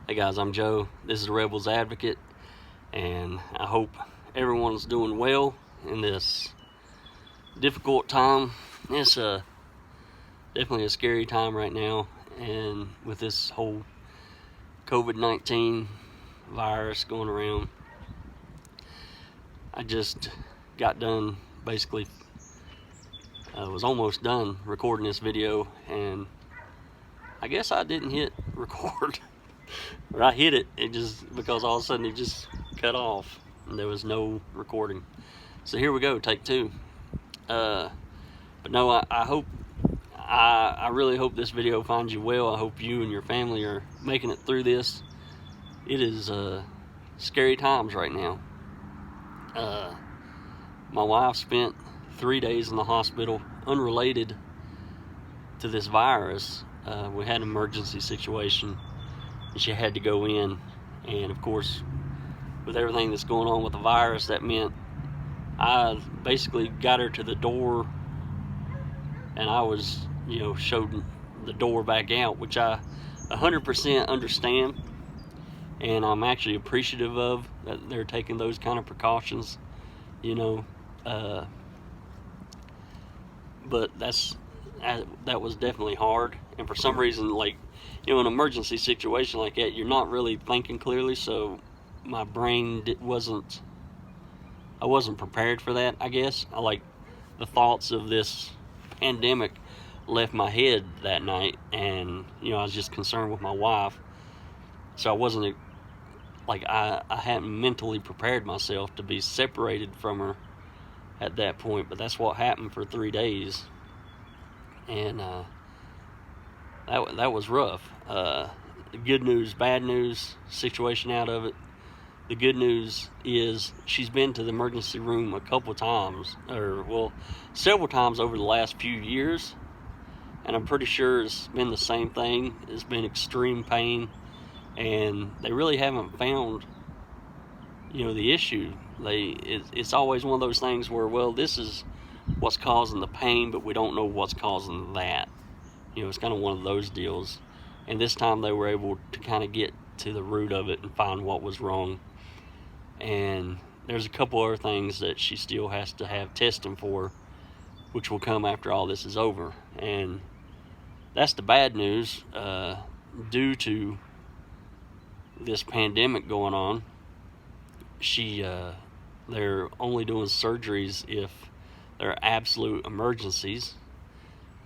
Hey guys, I'm Joe. This is the Rebels Advocate, and I hope everyone's doing well in this difficult time. It's definitely a scary time right now, and with this whole COVID-19 virus going around, I just got done basically, was almost done recording this video, and I guess I didn't hit record. Or I hit it just because all of a sudden it just cut off and there was no recording. So here we go, take two. But no, I really hope this video finds you well. I hope you and your family are making it through this. It is scary times right now. My wife spent 3 days in the hospital unrelated to this virus. We had an emergency situation. She had to go in, and of course, with everything that's going on with the virus, that meant I basically got her to the door, and I was, showed the door back out, which I 100% understand, and I'm actually appreciative of that they're taking those kind of precautions, but that was definitely hard, and for some reason, an emergency situation like that, you're not really thinking clearly, so my brain I wasn't prepared for that, I guess. The thoughts of this pandemic left my head that night, and, I was just concerned with my wife, so I wasn't, I hadn't mentally prepared myself to be separated from her at that point, but that's what happened for 3 days, and, that was rough. Good news, bad news situation out of it. The good news is she's been to the emergency room a couple times, several times over the last few years, and I'm pretty sure it's been the same thing. It's been extreme pain, and they really haven't found, the issue. It's always one of those things where, this is what's causing the pain, but we don't know what's causing that. It's kind of one of those deals. And this time they were able to kind of get to the root of it and find what was wrong. And there's a couple other things that she still has to have testing for, which will come after all this is over. And that's the bad news. Due to this pandemic going on, they're only doing surgeries if they're absolute emergencies.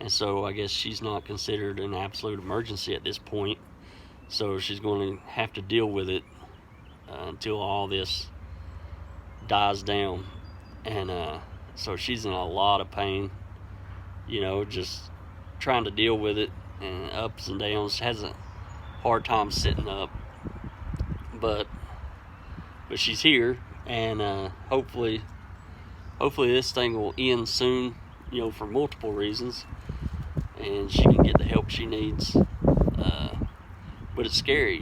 And so I guess she's not considered an absolute emergency at this point. So she's going to have to deal with it until all this dies down. And so she's in a lot of pain, just trying to deal with it, and ups and downs. Has a hard time sitting up. But she's here, and hopefully this thing will end soon, for multiple reasons, and she can get the help she needs. But it's scary,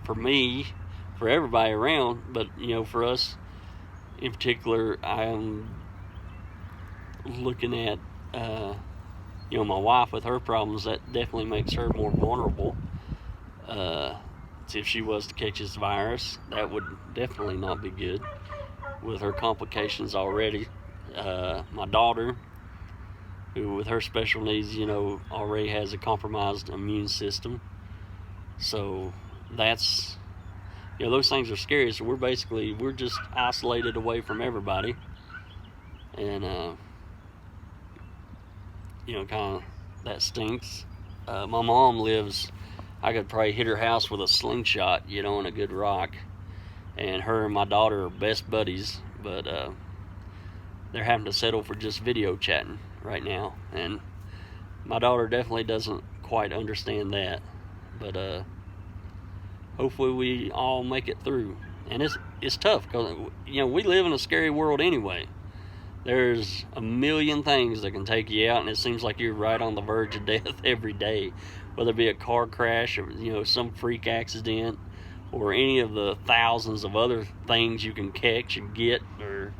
for me, for everybody around, but, for us in particular. I'm looking at, my wife with her problems. That definitely makes her more vulnerable. If she was to catch this virus, that would definitely not be good with her complications already. My daughter, who with her special needs, already has a compromised immune system. So that's, those things are scary. So we're just isolated away from everybody. And, kind of, that stinks. My mom lives, I could probably hit her house with a slingshot, and a good rock. And her and my daughter are best buddies, but they're having to settle for just video chatting right now, and my daughter definitely doesn't quite understand that, but hopefully we all make it through. And it's tough because we live in a scary world anyway. There's a million things that can take you out, and it seems like you're right on the verge of death every day, whether it be a car crash or some freak accident, or any of the thousands of other things you can catch and get, or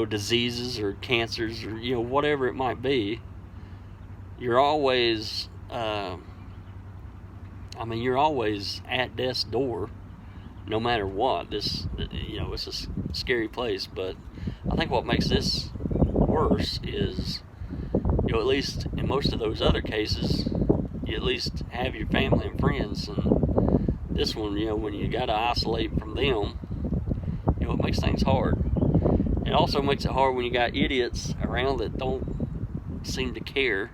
diseases or cancers, or whatever it might be. You're always I mean, you're always at death's door, no matter what. This, it's a scary place. But I think what makes this worse is, at least in most of those other cases, you at least have your family and friends. And this one, when you got to isolate from them, it makes things hard. It also makes it hard when you got idiots around that don't seem to care,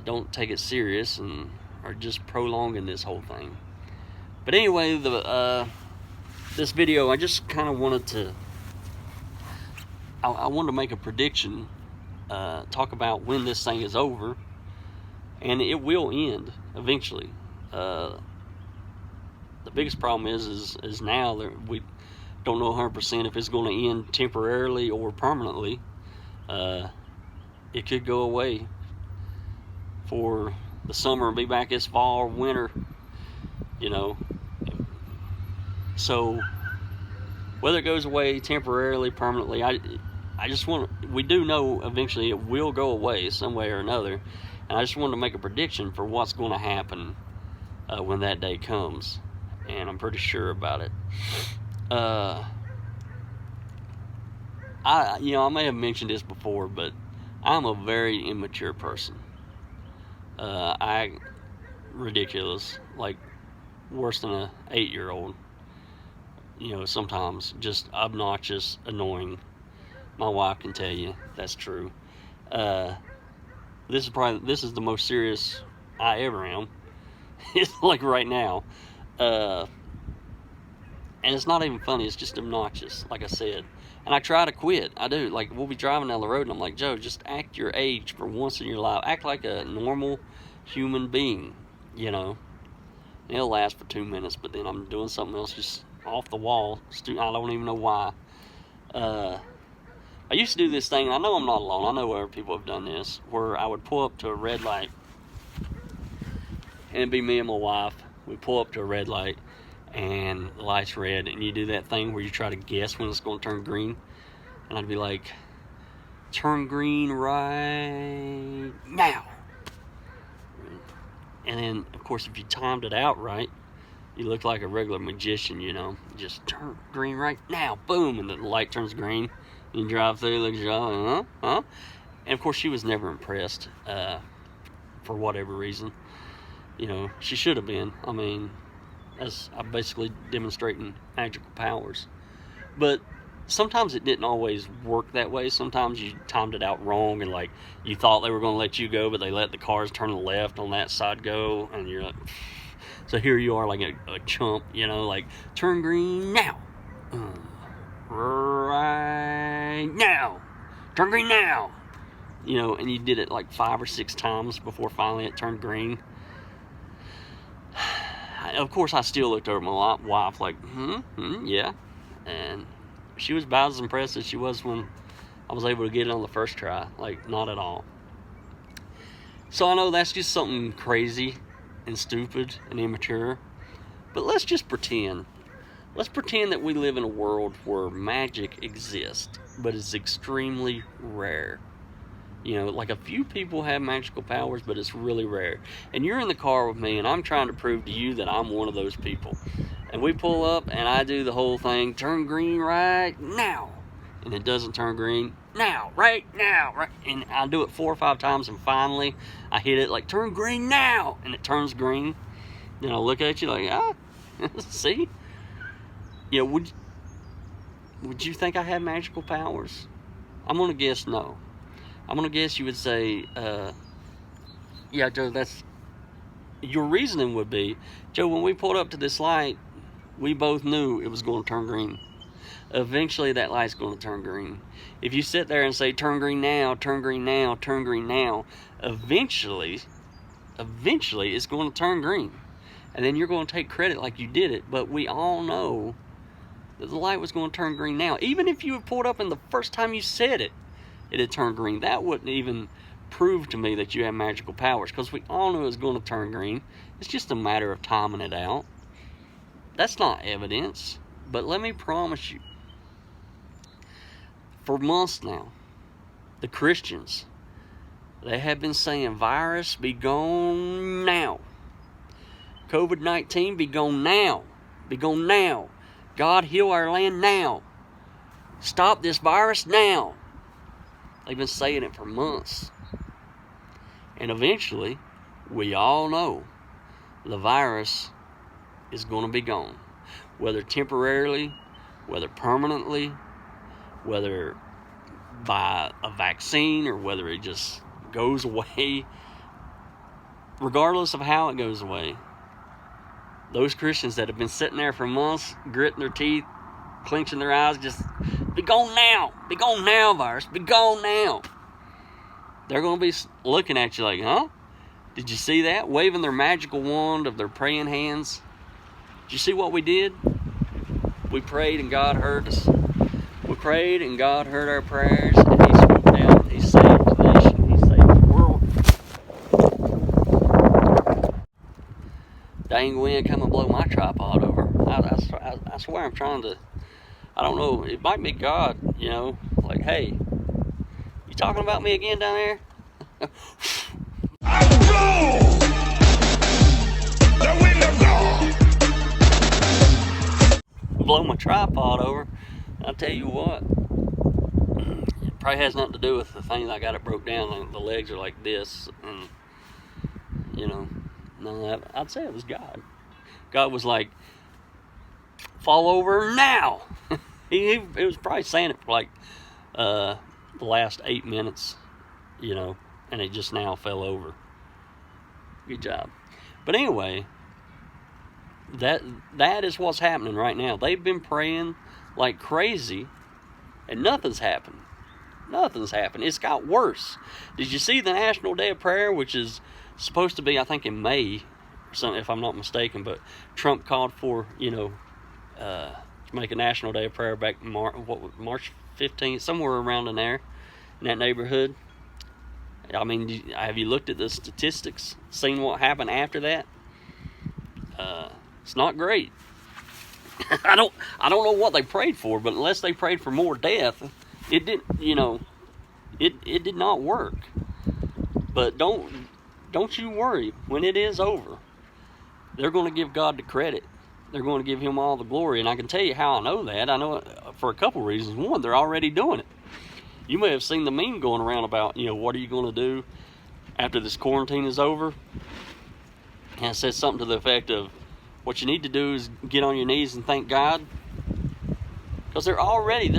don't take it serious, and are just prolonging this whole thing. But anyway, this video, I just kind of wanted to, I wanted to make a prediction, talk about when this thing is over, and it will end eventually. The biggest problem is now that we don't know 100% if it's going to end temporarily or permanently. It could go away for the summer and be back this fall or winter, So whether it goes away temporarily, permanently, we do know eventually it will go away some way or another. And I just wanted to make a prediction for what's going to happen when that day comes. And I'm pretty sure about it. I may have mentioned this before, but I'm a very immature person. Ridiculous, like worse than a 8-year-old. Sometimes just obnoxious, annoying. My wife can tell you that's true. This is the most serious I ever am. It's like right now. And it's not even funny, it's just obnoxious, like I said. And I try to quit. I do. Like, we'll be driving down the road, and I'm like, Joe, just act your age for once in your life. Act like a normal human being, And it'll last for 2 minutes, but then I'm doing something else just off the wall. I don't even know why. I used to do this thing, and I know I'm not alone. I know other people have done this, where I would pull up to a red light, and it'd be me and my wife. We'd pull up to a red light, and the light's red, and you do that thing where you try to guess when it's going to turn green. And I'd be like, turn green right now. And then, of course, if you timed it out right, you look like a regular magician, Just turn green right now, boom, and the light turns green. You drive through, look at you, huh? And, of course, she was never impressed for whatever reason. She should have been. I mean, I'm basically demonstrating magical powers. But sometimes it didn't always work that way. Sometimes you timed it out wrong, and like you thought they were going to let you go, but they let the cars turn left on that side go, and you're like, so here you are like a chump, like turn green now, right now, turn green now, and you did it like 5 or 6 times before finally it turned green. Of course, I still looked over at my wife like, yeah. And she was about as impressed as she was when I was able to get it on the first try. Like, not at all. So I know that's just something crazy and stupid and immature. But let's just pretend. Let's pretend that we live in a world where magic exists, but it's extremely rare. Like a few people have magical powers, but it's really rare. And you're in the car with me, and I'm trying to prove to you that I'm one of those people. And we pull up, and I do the whole thing, turn green right now. And it doesn't turn green now, right now, right. And I do it 4 or 5 times, and finally I hit it like, turn green now. And it turns green. Then I look at you like, see? Would you think I had magical powers? I'm going to guess no. I'm going to guess you would say, yeah, Joe, your reasoning would be, Joe, when we pulled up to this light, we both knew it was going to turn green. Eventually, that light's going to turn green. If you sit there and say, turn green now, turn green now, turn green now, eventually, it's going to turn green. And then you're going to take credit like you did it, but we all know that the light was going to turn green now. Even if you had pulled up and the first time you said it, it had turned green. That wouldn't even prove to me that you have magical powers, because we all knew it was going to turn green. It's just a matter of timing it out. That's not evidence, but let me promise you, for months now, the Christians, they have been saying, virus, be gone now. COVID-19, be gone now. Be gone now. God, heal our land now. Stop this virus now. They've been saying it for months. And eventually, we all know the virus is going to be gone. Whether temporarily, whether permanently, whether by a vaccine, or whether it just goes away. Regardless of how it goes away, those Christians that have been sitting there for months, gritting their teeth, clenching their eyes, just be gone now. Be gone now, virus. Be gone now. They're going to be looking at you like, huh? Did you see that? Waving their magical wand of their praying hands. Did you see what we did? We prayed and God heard us. We prayed and God heard our prayers, and He swooped down and He saved the nation. He saved the world. Dang wind, come and blow my tripod over. I swear I'm trying to, I don't know, it might be God, you know, like, hey, you talking about me again down there? The wind of God. Blow my tripod over. I'll tell you what, it probably has nothing to do with the thing that I got it broke down. The legs are like this, and you know, none of that. I'd say it was God. God was like, fall over now. he was probably saying it for like the last 8 minutes, you know, and it just now fell over. Good job. But anyway, that is what's happening right now. They've been praying like crazy, and nothing's happened. Nothing's happened. It's got worse. Did you see the National Day of Prayer, which is supposed to be, I think, in May, or something, if I'm not mistaken? But Trump called for, you know, to make a National Day of Prayer back in March 15th, somewhere around in there, in that neighborhood. I mean, have you looked at the statistics? Seen what happened after that? It's not great. I don't know what they prayed for, but unless they prayed for more death, it didn't. You know, it did not work. But don't you worry. When it is over, they're going to give God the credit. They're going to give Him all the glory. And I can tell you how I know that. I know it for a couple reasons. One, they're already doing it. You may have seen the meme going around about, you know, what are you going to do after this quarantine is over? And it says something to the effect of, what you need to do is get on your knees and thank God. Because they're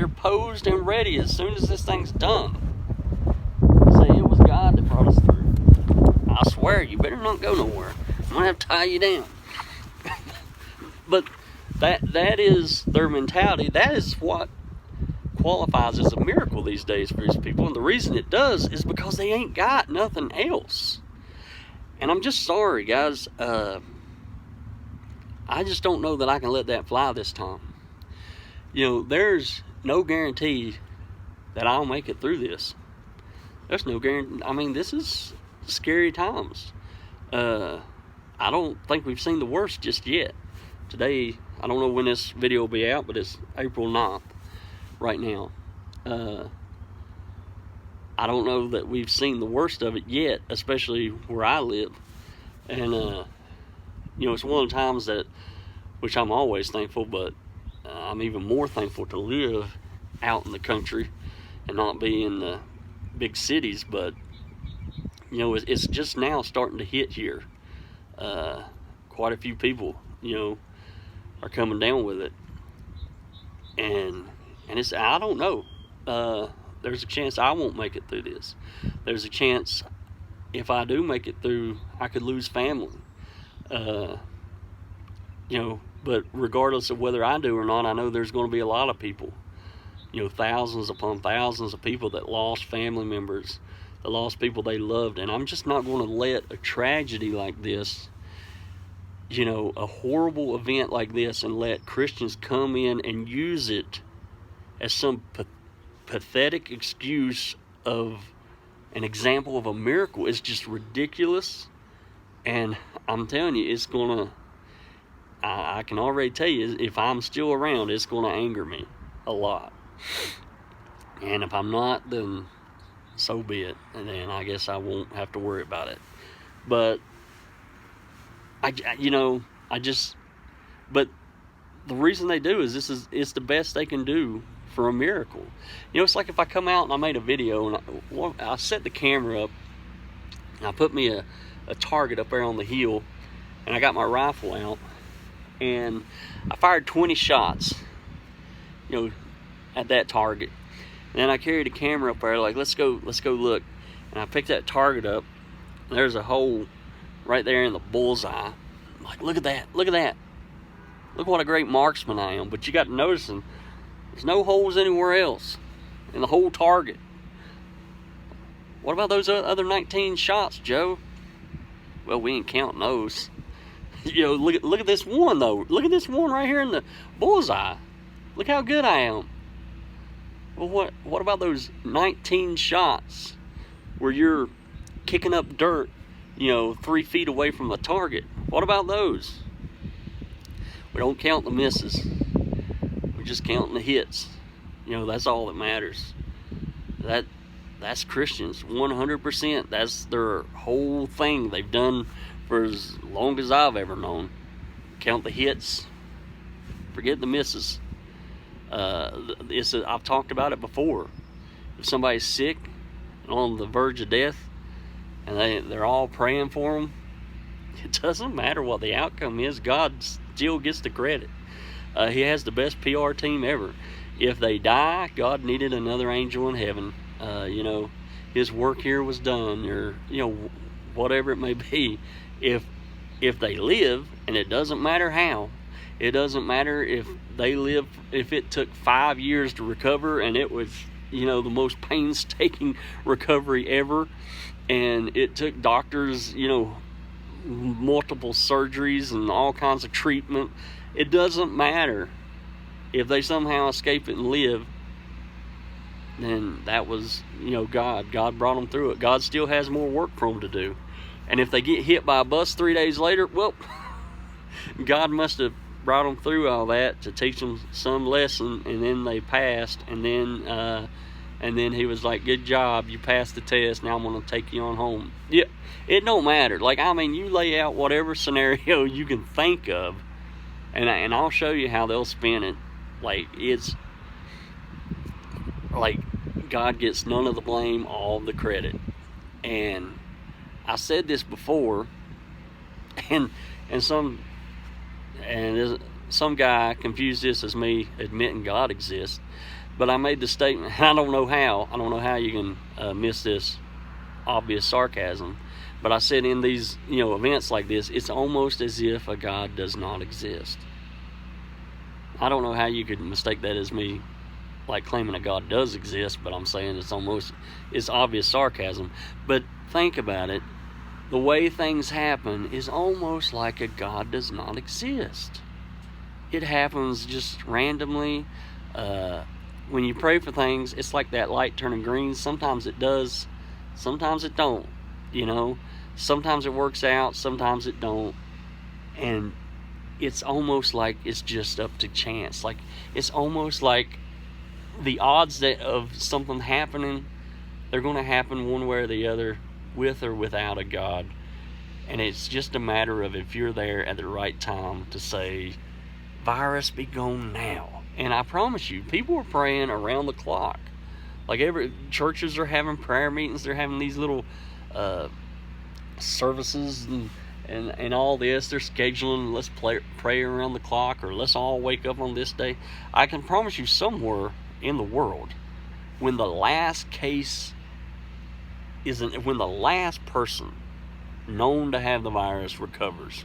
posed and ready as soon as this thing's done. Say, it was God that brought us through. I swear, you better not go nowhere. I'm going to have to tie you down. But that is their mentality. That is what qualifies as a miracle these days for these people. And the reason it does is because they ain't got nothing else. And I'm just sorry, guys. I just don't know that I can let that fly this time. You know, there's no guarantee that I'll make it through this. There's no guarantee. I mean, this is scary times. I don't think we've seen the worst just yet. Today, I don't know when this video will be out, but it's April 9th right now. I don't know that we've seen the worst of it yet, especially where I live. And, you know, it's one of the times that, which I'm always thankful, but I'm even more thankful to live out in the country and not be in the big cities. But, you know, it's just now starting to hit here. Quite a few people, you know, are coming down with it. And it's, I don't know. There's a chance I won't make it through this. There's a chance if I do make it through, I could lose family. You know, but regardless of whether I do or not, I know there's going to be a lot of people, you know, thousands upon thousands of people that lost family members, that lost people they loved. And I'm just not going to let a tragedy like this, you know, a horrible event like this, and let Christians come in and use it as some pathetic excuse of an example of a miracle. It's just ridiculous. And I'm telling you, it's going to, I can already tell you, if I'm still around, it's going to anger me a lot. And if I'm not, then so be it. And then I guess I won't have to worry about it. But But the reason they do is it's the best they can do for a miracle. It's like if I come out and I made a video and I set the camera up and I put me a target up there on the hill and I got my rifle out and I fired 20 shots, at that target. And then I carried a camera up there, like, let's go look. And I picked that target up. And there's a hole right there in the bullseye. I'm like, look at that. Look what a great marksman I am. But you got to notice, there's no holes anywhere else in the whole target. What about those other 19 shots, Joe? Well, we ain't counting those. Look at this one, though. Look at this one right here in the bullseye. Look how good I am. Well, what about those 19 shots where you're kicking up dirt, 3 feet away from the target? What about those? We don't count the misses. We're just counting the hits. That's all that matters. That's Christians, 100%. That's their whole thing they've done for as long as I've ever known. Count the hits, forget the misses. I've talked about it before. If somebody's sick and on the verge of death and they're all praying for them, it doesn't matter what the outcome is. God still gets the credit. He has the best PR team ever. If they die, God needed another angel in heaven. His work here was done, or whatever it may be. If they live, and it doesn't matter how, it doesn't matter if they live, if it took 5 years to recover and it was the most painstaking recovery ever, and it took doctors multiple surgeries and all kinds of treatment. It doesn't matter. If they somehow escape it and live, then that was God brought them through it. God still has more work for them to do. And if they get hit by a bus 3 days later, well, God must have brought them through all that to teach them some lesson, and then they passed, and then he was like, good job, you passed the test, now I'm going to take you on home. Yeah, it don't matter. You lay out whatever scenario you can think of, and I'll show you how they'll spin it. It's like God gets none of the blame, all the credit. And I said this before, and some guy confused this as me admitting God exists, but I made the statement, I don't know how you can miss this obvious sarcasm, but I said in these events like this, it's almost as if a God does not exist. I don't know how you could mistake that as me claiming a God does exist, but I'm saying it's obvious sarcasm. But think about it. The way things happen is almost like a God does not exist. It happens just randomly. When you pray for things, it's like that light turning green. Sometimes it does, sometimes it don't. Sometimes it works out, sometimes it don't. And it's almost like it's just up to chance. It's almost like the odds of something happening, they're going to happen one way or the other, with or without a God. And it's just a matter of if you're there at the right time to say, virus be gone now. And I promise you, people are praying around the clock. Churches are having prayer meetings, they're having these little services and all this. They're scheduling, let's pray around the clock, or let's all wake up on this day. I can promise you, somewhere in the world, when the last person known to have the virus recovers,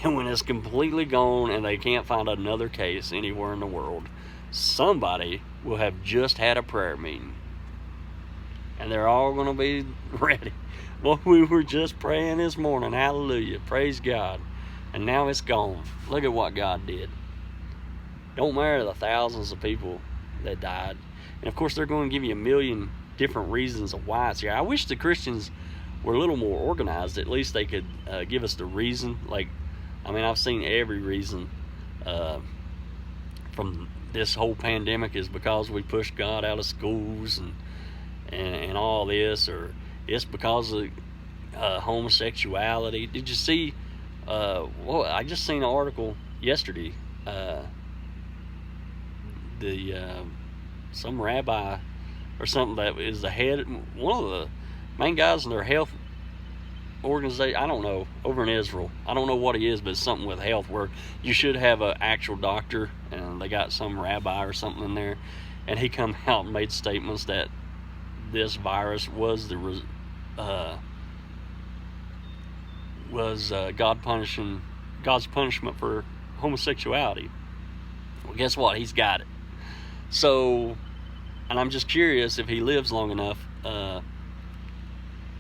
and when it's completely gone and they can't find another case anywhere in the world, somebody will have just had a prayer meeting, and they're all going to be ready. Well, we were just praying this morning, hallelujah, praise God, and now it's gone. Look at what God did. Don't matter the thousands of people that died. And of course, they're going to give you a million different reasons of why it's here. I wish the Christians were a little more organized. At least they could give us the reason. I've seen every reason from this whole pandemic is because we pushed God out of schools and all this, or it's because of homosexuality. Did you see Well, I just seen an article yesterday. Some rabbi or something that is the head, one of the main guys in their health organization. I don't know, over in Israel. I don't know what he is, but it's something with health where you should have an actual doctor, and they got some rabbi or something in there, and he come out and made statements that this virus was God's punishment for homosexuality. Well, guess what? He's got it. So, and I'm just curious if he lives long enough,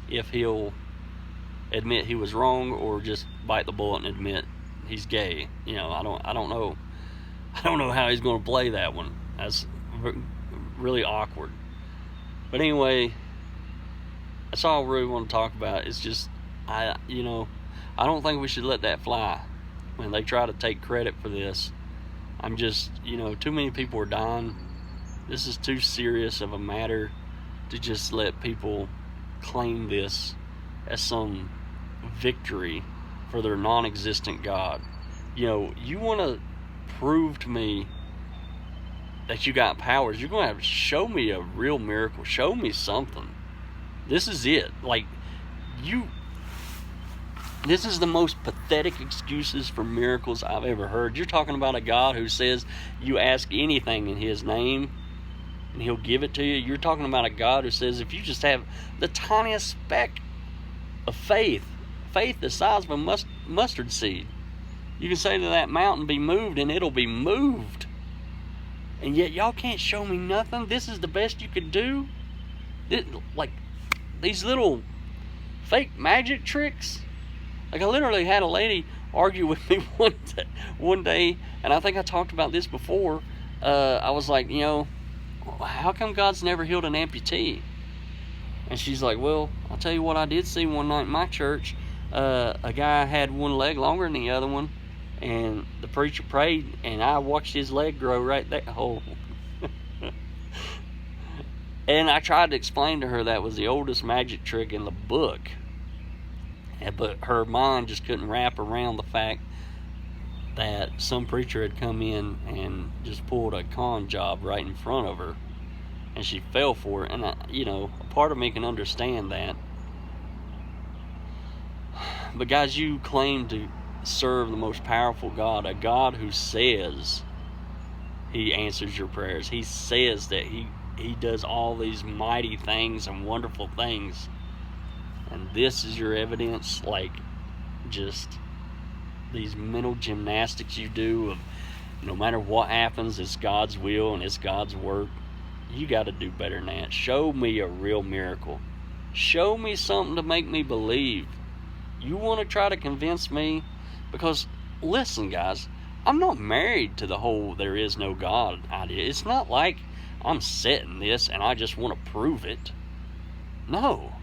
if he'll admit he was wrong or just bite the bullet and admit he's gay. You know, I don't know. I don't know how he's going to play that one. That's really awkward. But anyway, that's all I really want to talk about. It's just, I don't think we should let that fly when they try to take credit for this. I'm just, too many people are dying. This is too serious of a matter to just let people claim this as some victory for their non-existent God. You want to prove to me that you got powers, you're going to have to show me a real miracle. Show me something. This is it. This is the most pathetic excuses for miracles I've ever heard. You're talking about a God who says you ask anything in His name and He'll give it to you. You're talking about a God who says if you just have the tiniest speck of faith the size of a mustard seed, you can say to that mountain, be moved, and it'll be moved. And yet y'all can't show me nothing. This is the best you could do. These little fake magic tricks. I literally had a lady argue with me one day, and I think I talked about this before. I was like, how come God's never healed an amputee? And she's like, well, I'll tell you what I did see one night in my church. A guy had one leg longer than the other one, and the preacher prayed, and I watched his leg grow right there. Oh. And I tried to explain to her that was the oldest magic trick in the book. But her mind just couldn't wrap around the fact that some preacher had come in and just pulled a con job right in front of her, and she fell for it. And a part of me can understand that. But guys, you claim to serve the most powerful God, a God who says He answers your prayers. He says that He does all these mighty things and wonderful things. And this is your evidence, just these mental gymnastics you do of no matter what happens, it's God's will and it's God's work. You got to do better than that. Show me a real miracle. Show me something to make me believe. You want to try to convince me? Because, listen, guys, I'm not married to the whole there is no God idea. It's not like I'm setting this and I just want to prove it. No,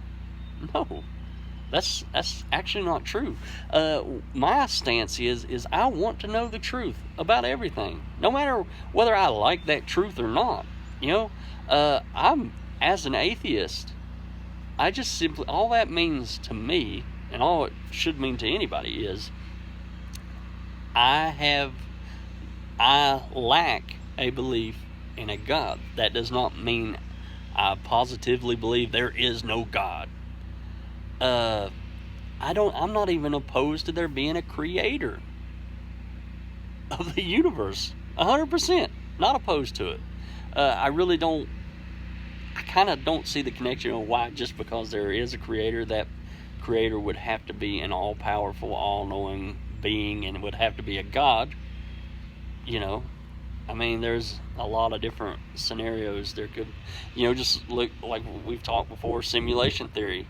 that's actually not true. My stance is I want to know the truth about everything, no matter whether I like that truth or not. I'm, as an atheist, I just simply, all that means to me, and all it should mean to anybody, is I lack a belief in a God. That does not mean I positively believe there is no God. I'm not even opposed to there being a creator of the universe. 100%. Not opposed to it. I kind of don't see the connection on why just because there is a creator, that creator would have to be an all-powerful, all-knowing being, and it would have to be a God. There's a lot of different scenarios there could, just look like we've talked before, simulation theory.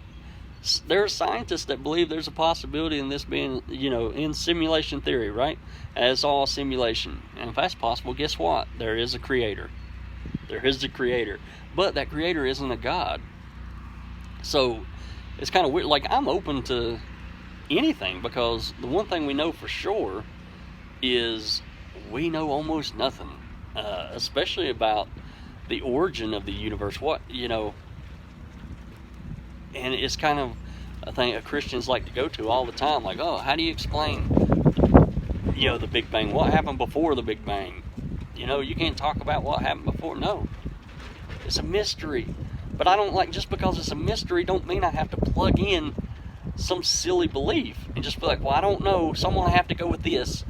There are scientists that believe there's a possibility in this being, in simulation theory, right? And it's all simulation. And if that's possible, guess what? There is a creator. There is a creator. But that creator isn't a God. So it's kind of weird. I'm open to anything, because the one thing we know for sure is we know almost nothing, especially about the origin of the universe. And it's kind of thing Christians like to go to all the time. Like, oh, how do you explain, the Big Bang? What happened before the Big Bang? You can't talk about what happened before. No, it's a mystery. But I don't like, just because it's a mystery, don't mean I have to plug in some silly belief and just be like, well, I don't know. Someone will have to go with this.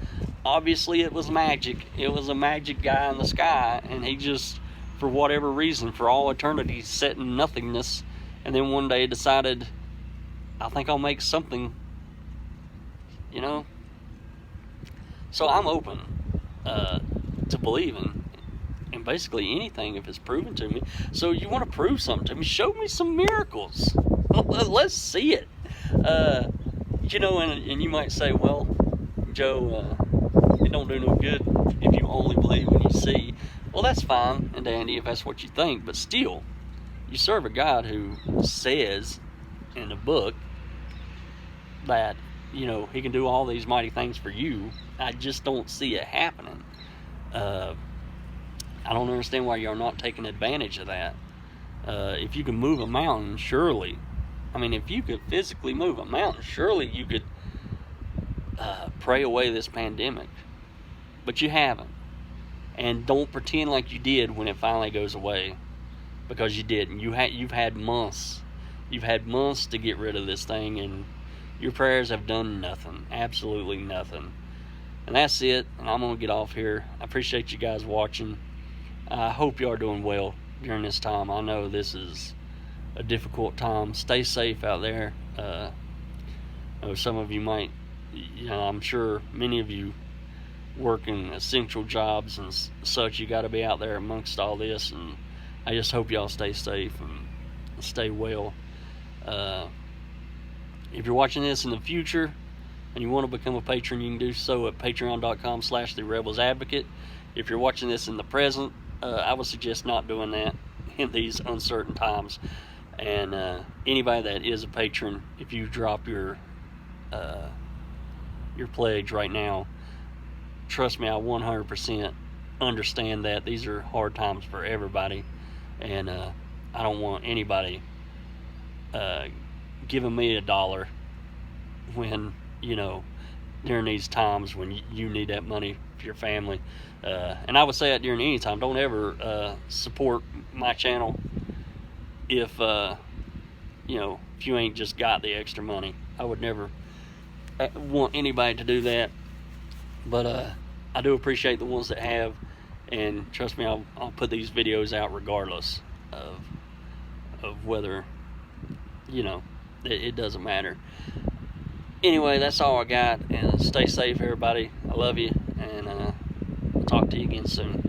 Obviously, it was magic. It was a magic guy in the sky, and he just, for whatever reason, for all eternity, sat in nothingness, and then one day decided, I think I'll make something, So I'm open to believing in basically anything if it's proven to me. So you want to prove something to me? Show me some miracles. Let's see it. And you might say, well, Joe, it don't do no good if you only believe when you see. Well, that's fine and dandy if that's what you think, but still, you serve a God who says in the book that, he can do all these mighty things for you. I just don't see it happening. I don't understand why you're not taking advantage of that. If you can move a mountain, surely, if you could physically move a mountain, surely you could pray away this pandemic. But you haven't. And don't pretend like you did when it finally goes away, because you didn't. You've had months. You've had months to get rid of this thing, and your prayers have done nothing. Absolutely nothing. And that's it. And I'm going to get off here. I appreciate you guys watching. I hope you are doing well during this time. I know this is a difficult time. Stay safe out there. I know some of you might, I'm sure many of you working essential jobs and such. You got to be out there amongst all this, and I just hope y'all stay safe and stay well. If you're watching this in the future and you want to become a patron, you can do so at patreon.com/therebelsadvocate. If you're watching this in the present, I would suggest not doing that in these uncertain times. And anybody that is a patron, if you drop your pledge right now, trust me, I 100% understand that these are hard times for everybody, and I don't want anybody giving me $1 when during these times when you need that money for your family. And I would say that during any time. Don't ever support my channel if if you ain't just got the extra money. I would never want anybody to do that. But I do appreciate the ones that have, and trust me, I'll put these videos out regardless of whether, it doesn't matter. Anyway, that's all I got, and stay safe, everybody. I love you, and I'll talk to you again soon.